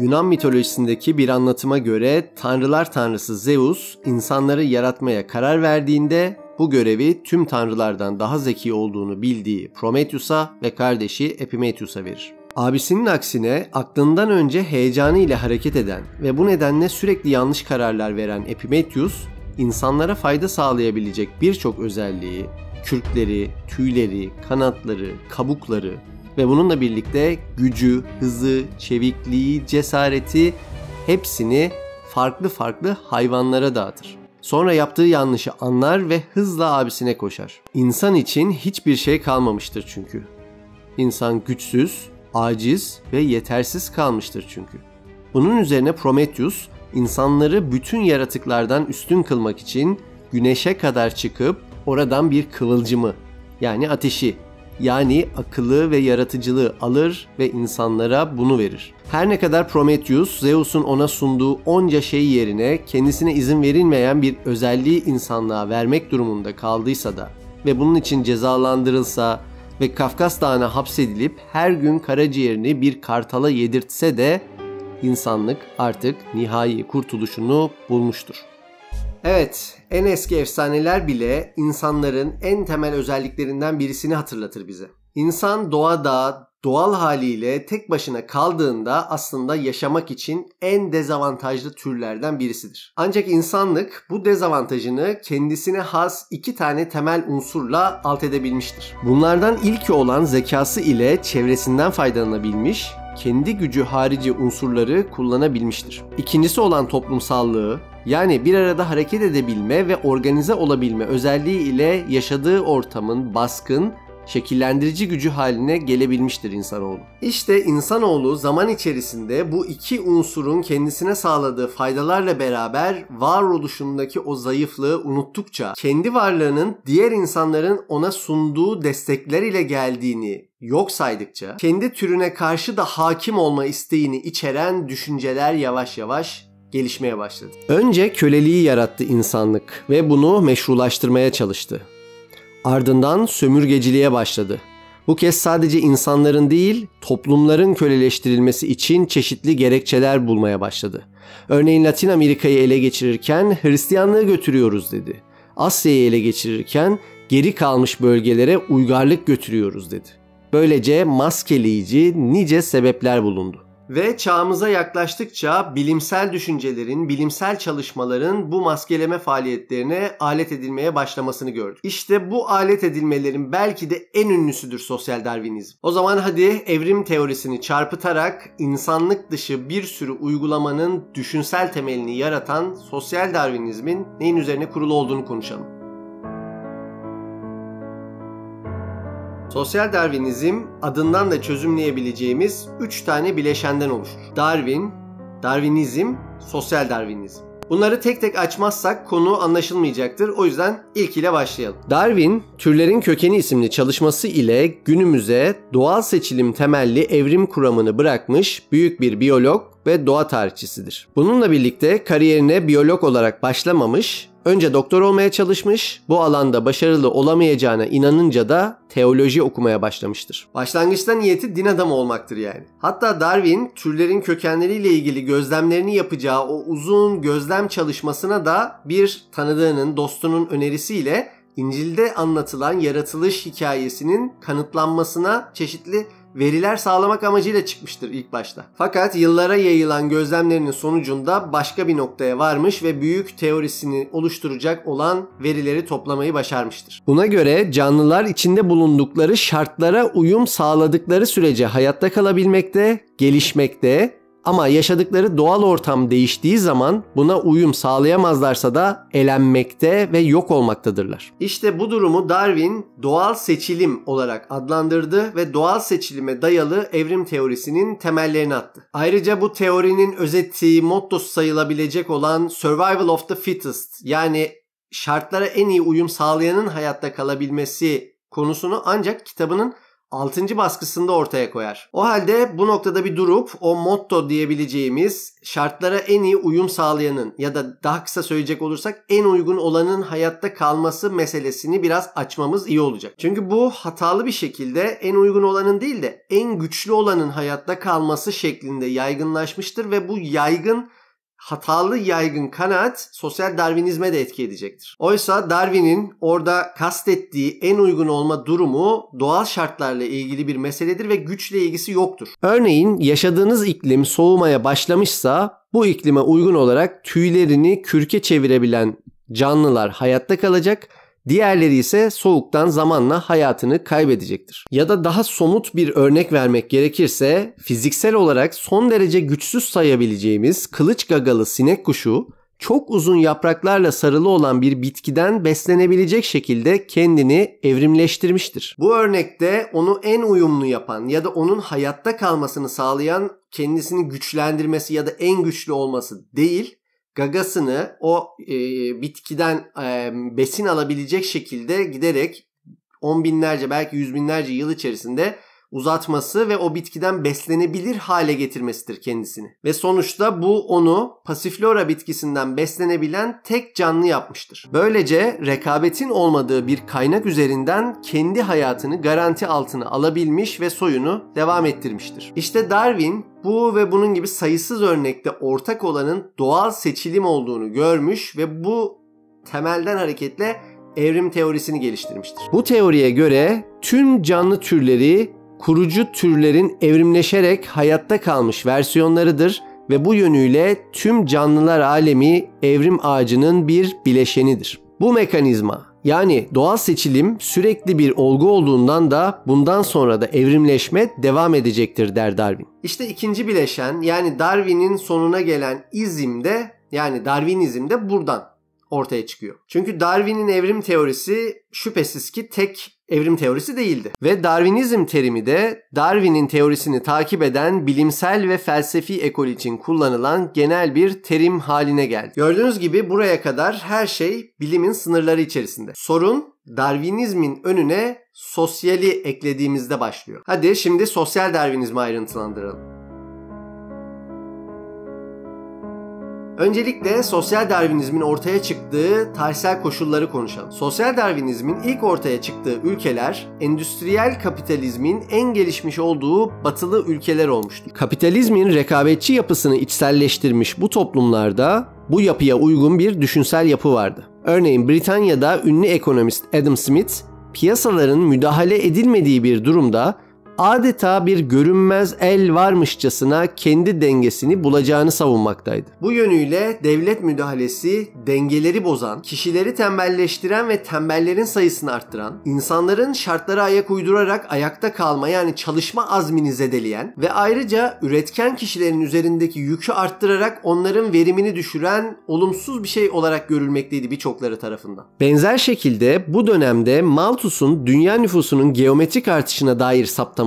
Yunan mitolojisindeki bir anlatıma göre tanrılar tanrısı Zeus insanları yaratmaya karar verdiğinde bu görevi tüm tanrılardan daha zeki olduğunu bildiği Prometheus'a ve kardeşi Epimetheus'a verir. Abisinin aksine aklından önce heyecanı ile hareket eden ve bu nedenle sürekli yanlış kararlar veren Epimetheus, insanlara fayda sağlayabilecek birçok özelliği, kürkleri, tüyleri, kanatları, kabukları ve bununla birlikte gücü, hızı, çevikliği, cesareti hepsini farklı farklı hayvanlara dağıtır. Sonra yaptığı yanlışı anlar ve hızla abisine koşar. İnsan için hiçbir şey kalmamıştır çünkü. İnsan güçsüz, aciz ve yetersiz kalmıştır çünkü. Bunun üzerine Prometheus, insanları bütün yaratıklardan üstün kılmak için güneşe kadar çıkıp oradan bir kıvılcımı, yani ateşi, yani akıllı ve yaratıcılığı alır ve insanlara bunu verir. Her ne kadar Prometheus, Zeus'un ona sunduğu onca şey yerine kendisine izin verilmeyen bir özelliği insanlığa vermek durumunda kaldıysa da ve bunun için cezalandırılsa ve Kafkas Dağı'na hapsedilip her gün karaciğerini bir kartala yedirtse de insanlık artık nihai kurtuluşunu bulmuştur. Evet, en eski efsaneler bile insanların en temel özelliklerinden birisini hatırlatır bize. İnsan doğada, doğal haliyle tek başına kaldığında aslında yaşamak için en dezavantajlı türlerden birisidir. Ancak insanlık bu dezavantajını kendisine has iki tane temel unsurla alt edebilmiştir. Bunlardan ilki olan zekası ile çevresinden faydalanabilmiş, kendi gücü harici unsurları kullanabilmiştir. İkincisi olan toplumsallığı, yani bir arada hareket edebilme ve organize olabilme özelliği ile yaşadığı ortamın baskın, şekillendirici gücü haline gelebilmiştir insanoğlu. İşte insanoğlu zaman içerisinde bu iki unsurun kendisine sağladığı faydalarla beraber varoluşundaki o zayıflığı unuttukça, kendi varlığının diğer insanların ona sunduğu destekler ile geldiğini yok saydıkça, kendi türüne karşı da hakim olma isteğini içeren düşünceler yavaş yavaş gelişmeye başladı. Önce köleliği yarattı insanlık ve bunu meşrulaştırmaya çalıştı. Ardından sömürgeciliğe başladı. Bu kez sadece insanların değil, toplumların köleleştirilmesi için çeşitli gerekçeler bulmaya başladı. Örneğin Latin Amerika'yı ele geçirirken Hristiyanlığı götürüyoruz dedi. Asya'yı ele geçirirken geri kalmış bölgelere uygarlık götürüyoruz dedi. Böylece maskeleyici nice sebepler bulundu. Ve çağımıza yaklaştıkça bilimsel düşüncelerin, bilimsel çalışmaların bu maskeleme faaliyetlerine alet edilmeye başlamasını gördük. İşte bu alet edilmelerin belki de en ünlüsüdür sosyal Darwinizm. O zaman hadi evrim teorisini çarpıtarak insanlık dışı bir sürü uygulamanın düşünsel temelini yaratan sosyal Darwinizmin neyin üzerine kurulu olduğunu konuşalım. Sosyal Darwinizm adından da çözümleyebileceğimiz 3 tane bileşenden oluşur. Darwin, Darwinizm, sosyal Darwinizm. Bunları tek tek açmazsak konu anlaşılmayacaktır. O yüzden ilk ile başlayalım. Darwin, Türlerin Kökeni isimli çalışması ile günümüze doğal seçilim temelli evrim kuramını bırakmış büyük bir biyolog ve doğa tarihçisidir. Bununla birlikte kariyerine biyolog olarak başlamamış, önce doktor olmaya çalışmış, bu alanda başarılı olamayacağına inanınca da teoloji okumaya başlamıştır. Başlangıçta niyeti din adamı olmaktır yani. Hatta Darwin, türlerin kökenleriyle ilgili gözlemlerini yapacağı o uzun gözlem çalışmasına da bir tanıdığının, dostunun önerisiyle İncil'de anlatılan yaratılış hikayesinin kanıtlanmasına çeşitli veriler sağlamak amacıyla çıkmıştır ilk başta. Fakat yıllara yayılan gözlemlerinin sonucunda başka bir noktaya varmış ve büyük teorisini oluşturacak olan verileri toplamayı başarmıştır. Buna göre canlılar içinde bulundukları şartlara uyum sağladıkları sürece hayatta kalabilmekte, gelişmekte, ama yaşadıkları doğal ortam değiştiği zaman buna uyum sağlayamazlarsa da elenmekte ve yok olmaktadırlar. İşte bu durumu Darwin doğal seçilim olarak adlandırdı ve doğal seçilime dayalı evrim teorisinin temellerini attı. Ayrıca bu teorinin özeti, mottosu sayılabilecek olan Survival of the Fittest, yani şartlara en iyi uyum sağlayanın hayatta kalabilmesi konusunu ancak kitabının 6. baskısında ortaya koyar. O halde bu noktada bir durup o motto diyebileceğimiz şartlara en iyi uyum sağlayanın ya da daha kısa söyleyecek olursak en uygun olanın hayatta kalması meselesini biraz açmamız iyi olacak. Çünkü bu hatalı bir şekilde en uygun olanın değil de en güçlü olanın hayatta kalması şeklinde yaygınlaşmıştır ve bu hatalı yaygın kanaat sosyal Darwinizme de etki edecektir. Oysa Darwin'in orada kastettiği en uygun olma durumu doğal şartlarla ilgili bir meseledir ve güçle ilgisi yoktur. Örneğin yaşadığınız iklim soğumaya başlamışsa bu iklime uygun olarak tüylerini kürke çevirebilen canlılar hayatta kalacak, diğerleri ise soğuktan zamanla hayatını kaybedecektir. Ya da daha somut bir örnek vermek gerekirse fiziksel olarak son derece güçsüz sayabileceğimiz kılıç gagalı sinek kuşu çok uzun yapraklarla sarılı olan bir bitkiden beslenebilecek şekilde kendini evrimleştirmiştir. Bu örnekte onu en uyumlu yapan ya da onun hayatta kalmasını sağlayan kendisini güçlendirmesi ya da en güçlü olması değil, gagasını o bitkiden besin alabilecek şekilde giderek 10 binlerce belki 100 binlerce yıl içerisinde uzatması ve o bitkiden beslenebilir hale getirmesidir kendisini. Ve sonuçta bu onu Passiflora bitkisinden beslenebilen tek canlı yapmıştır. Böylece rekabetin olmadığı bir kaynak üzerinden kendi hayatını garanti altına alabilmiş ve soyunu devam ettirmiştir. İşte Darwin bu ve bunun gibi sayısız örnekte ortak olanın doğal seçilim olduğunu görmüş ve bu temelden hareketle evrim teorisini geliştirmiştir. Bu teoriye göre tüm canlı türleri kurucu türlerin evrimleşerek hayatta kalmış versiyonlarıdır ve bu yönüyle tüm canlılar alemi evrim ağacının bir bileşenidir. Bu mekanizma yani doğal seçilim sürekli bir olgu olduğundan da bundan sonra da evrimleşme devam edecektir der Darwin. İşte ikinci bileşen yani Darwin'in sonuna gelen Darwinizm de buradan ortaya çıkıyor. Çünkü Darwin'in evrim teorisi şüphesiz ki tek evrim teorisi değildi. Ve Darwinizm terimi de Darwin'in teorisini takip eden bilimsel ve felsefi ekol için kullanılan genel bir terim haline geldi. Gördüğünüz gibi buraya kadar her şey bilimin sınırları içerisinde. Sorun Darwinizmin önüne sosyali eklediğimizde başlıyor. Hadi şimdi sosyal Darwinizmi ayrıntılandıralım. Öncelikle sosyal Darwinizmin ortaya çıktığı tarihsel koşulları konuşalım. Sosyal Darwinizmin ilk ortaya çıktığı ülkeler endüstriyel kapitalizmin en gelişmiş olduğu batılı ülkeler olmuştu. Kapitalizmin rekabetçi yapısını içselleştirmiş bu toplumlarda bu yapıya uygun bir düşünsel yapı vardı. Örneğin Britanya'da ünlü ekonomist Adam Smith, piyasaların müdahale edilmediği bir durumda adeta bir görünmez el varmışçasına kendi dengesini bulacağını savunmaktaydı. Bu yönüyle devlet müdahalesi dengeleri bozan, kişileri tembelleştiren ve tembellerin sayısını arttıran, insanların şartlara ayak uydurarak ayakta kalma yani çalışma azmini zedeleyen ve ayrıca üretken kişilerin üzerindeki yükü arttırarak onların verimini düşüren olumsuz bir şey olarak görülmekteydi birçokları tarafından. Benzer şekilde bu dönemde Malthus'un dünya nüfusunun geometrik artışına dair saptamaları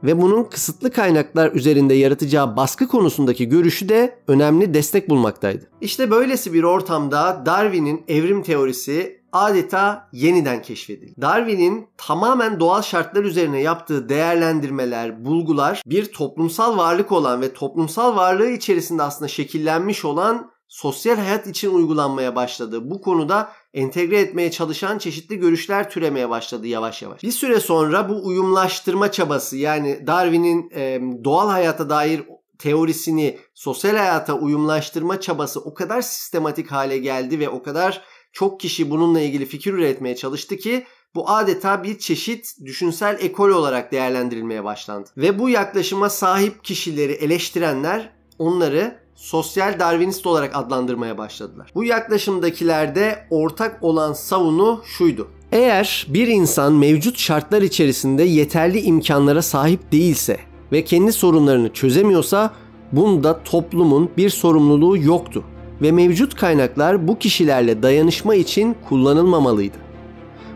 ve bunun kısıtlı kaynaklar üzerinde yaratacağı baskı konusundaki görüşü de önemli destek bulmaktaydı. İşte böylesi bir ortamda Darwin'in evrim teorisi adeta yeniden keşfedildi. Darwin'in tamamen doğal şartlar üzerine yaptığı değerlendirmeler, bulgular bir toplumsal varlık olan ve toplumsal varlığı içerisinde aslında şekillenmiş olan sosyal hayat için uygulanmaya başladı. Bu konuda entegre etmeye çalışan çeşitli görüşler türemeye başladı yavaş yavaş. Bir süre sonra bu uyumlaştırma çabası yani Darwin'in doğal hayata dair teorisini sosyal hayata uyumlaştırma çabası o kadar sistematik hale geldi ve o kadar çok kişi bununla ilgili fikir üretmeye çalıştı ki bu adeta bir çeşit düşünsel ekol olarak değerlendirilmeye başlandı. Ve bu yaklaşıma sahip kişileri eleştirenler onları sosyal Darwinist olarak adlandırmaya başladılar. Bu yaklaşımdakilerde ortak olan savunu şuydu. Eğer bir insan mevcut şartlar içerisinde yeterli imkanlara sahip değilse ve kendi sorunlarını çözemiyorsa bunda toplumun bir sorumluluğu yoktu ve mevcut kaynaklar bu kişilerle dayanışma için kullanılmamalıydı.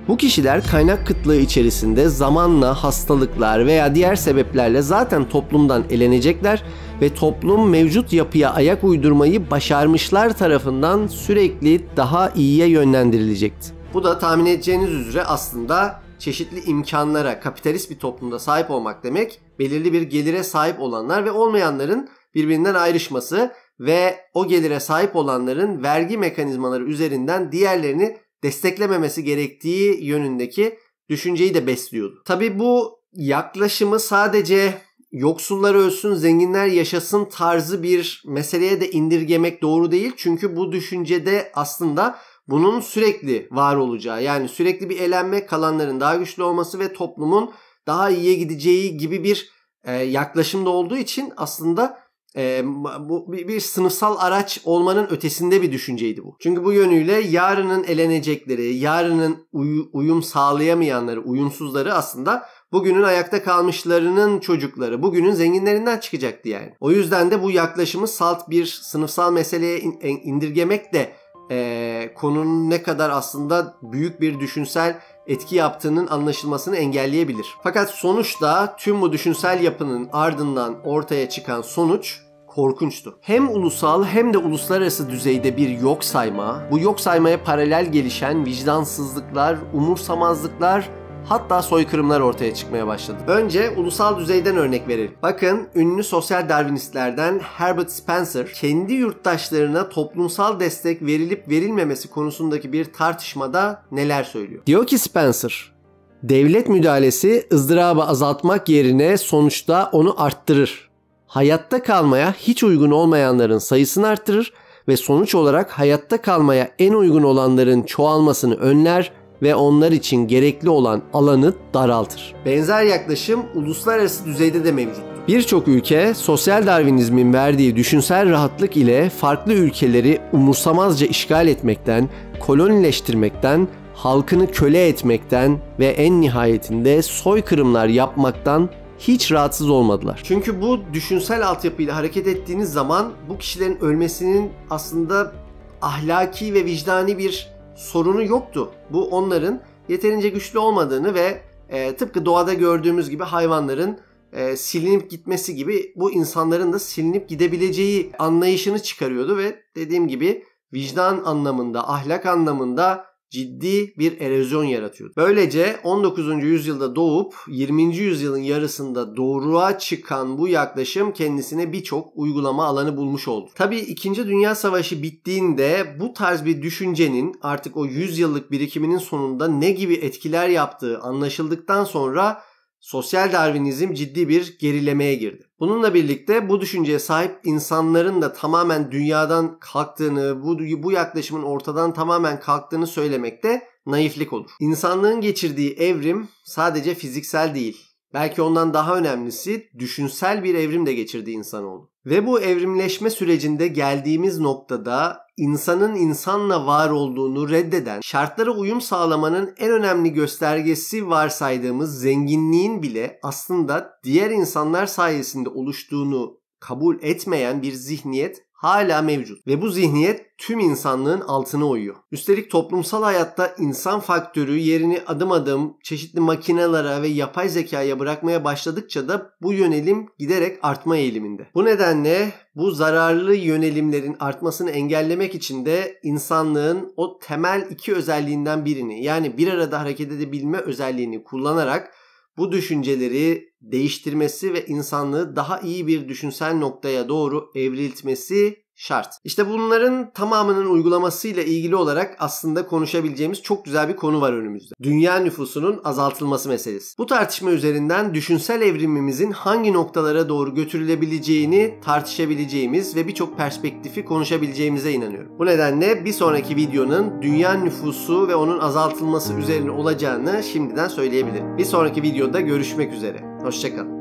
Bu kişiler kaynak kıtlığı içerisinde zamanla hastalıklar veya diğer sebeplerle zaten toplumdan elenecekler ve toplum mevcut yapıya ayak uydurmayı başarmışlar tarafından sürekli daha iyiye yönlendirilecekti. Bu da tahmin edeceğiniz üzere aslında çeşitli imkanlara, kapitalist bir toplumda sahip olmak demek, belirli bir gelire sahip olanlar ve olmayanların birbirinden ayrışması ve o gelire sahip olanların vergi mekanizmaları üzerinden diğerlerini desteklememesi gerektiği yönündeki düşünceyi de besliyordu. Tabii bu yaklaşımı sadece yoksullar ölsün, zenginler yaşasın tarzı bir meseleye de indirgemek doğru değil. Çünkü bu düşüncede aslında bunun sürekli var olacağı, yani sürekli bir elenme, kalanların daha güçlü olması ve toplumun daha iyiye gideceği gibi bir yaklaşımda olduğu için aslında bu bir sınıfsal araç olmanın ötesinde bir düşünceydi bu. Çünkü bu yönüyle yarının elenecekleri, yarının uyum sağlayamayanları, uyumsuzları aslında bugünün ayakta kalmışlarının çocukları, bugünün zenginlerinden çıkacaktı yani. O yüzden de bu yaklaşımı salt bir sınıfsal meseleye indirgemek de konunun ne kadar aslında büyük bir düşünsel etki yaptığının anlaşılmasını engelleyebilir. Fakat sonuçta tüm bu düşünsel yapının ardından ortaya çıkan sonuç korkunçtu. Hem ulusal hem de uluslararası düzeyde bir yok sayma, bu yok saymaya paralel gelişen vicdansızlıklar, umursamazlıklar, hatta soykırımlar ortaya çıkmaya başladı. Önce ulusal düzeyden örnek verelim. Bakın ünlü sosyal darwinistlerden Herbert Spencer kendi yurttaşlarına toplumsal destek verilip verilmemesi konusundaki bir tartışmada neler söylüyor? Diyor ki Spencer, devlet müdahalesi ızdırabı azaltmak yerine sonuçta onu arttırır. Hayatta kalmaya hiç uygun olmayanların sayısını arttırır ve sonuç olarak hayatta kalmaya en uygun olanların çoğalmasını önler ve onlar için gerekli olan alanı daraltır. Benzer yaklaşım uluslararası düzeyde de mevcuttur. Birçok ülke sosyal darwinizmin verdiği düşünsel rahatlık ile farklı ülkeleri umursamazca işgal etmekten, kolonileştirmekten, halkını köle etmekten ve en nihayetinde soykırımlar yapmaktan hiç rahatsız olmadılar. Çünkü bu düşünsel altyapıyla hareket ettiğiniz zaman bu kişilerin ölmesinin aslında ahlaki ve vicdani bir sorunu yoktu. Bu onların yeterince güçlü olmadığını ve tıpkı doğada gördüğümüz gibi hayvanların silinip gitmesi gibi bu insanların da silinip gidebileceği anlayışını çıkarıyordu ve dediğim gibi vicdan anlamında, ahlak anlamında ciddi bir erozyon yaratıyordu. Böylece 19. yüzyılda doğup 20. yüzyılın yarısında doğruğa çıkan bu yaklaşım kendisine birçok uygulama alanı bulmuş oldu. Tabii 2. Dünya Savaşı bittiğinde bu tarz bir düşüncenin artık o 100 yıllık birikiminin sonunda ne gibi etkiler yaptığı anlaşıldıktan sonra sosyal darwinizm ciddi bir gerilemeye girdi. Bununla birlikte bu düşünceye sahip insanların da tamamen dünyadan kalktığını, bu yaklaşımın ortadan tamamen kalktığını söylemek de naiflik olur. İnsanlığın geçirdiği evrim sadece fiziksel değil. Belki ondan daha önemlisi düşünsel bir evrim de geçirdi insanoğlu. Ve bu evrimleşme sürecinde geldiğimiz noktada insanın insanla var olduğunu reddeden, şartlara uyum sağlamanın en önemli göstergesi varsaydığımız zenginliğin bile aslında diğer insanlar sayesinde oluştuğunu kabul etmeyen bir zihniyet hala mevcut. Ve bu zihniyet tüm insanlığın altına oyuyor. Üstelik toplumsal hayatta insan faktörü yerini adım adım çeşitli makinelere ve yapay zekaya bırakmaya başladıkça da bu yönelim giderek artma eğiliminde. Bu nedenle bu zararlı yönelimlerin artmasını engellemek için de insanlığın o temel iki özelliğinden birini, yani bir arada hareket edebilme özelliğini kullanarak bu düşünceleri değiştirmesi ve insanlığı daha iyi bir düşünsel noktaya doğru evriltmesi şart. İşte bunların tamamının uygulamasıyla ilgili olarak aslında konuşabileceğimiz çok güzel bir konu var önümüzde. Dünya nüfusunun azaltılması meselesi. Bu tartışma üzerinden düşünsel evrimimizin hangi noktalara doğru götürülebileceğini tartışabileceğimiz ve birçok perspektifi konuşabileceğimize inanıyorum. Bu nedenle bir sonraki videonun dünya nüfusu ve onun azaltılması üzerine olacağını şimdiden söyleyebilirim. Bir sonraki videoda görüşmek üzere. Hoşça kalın.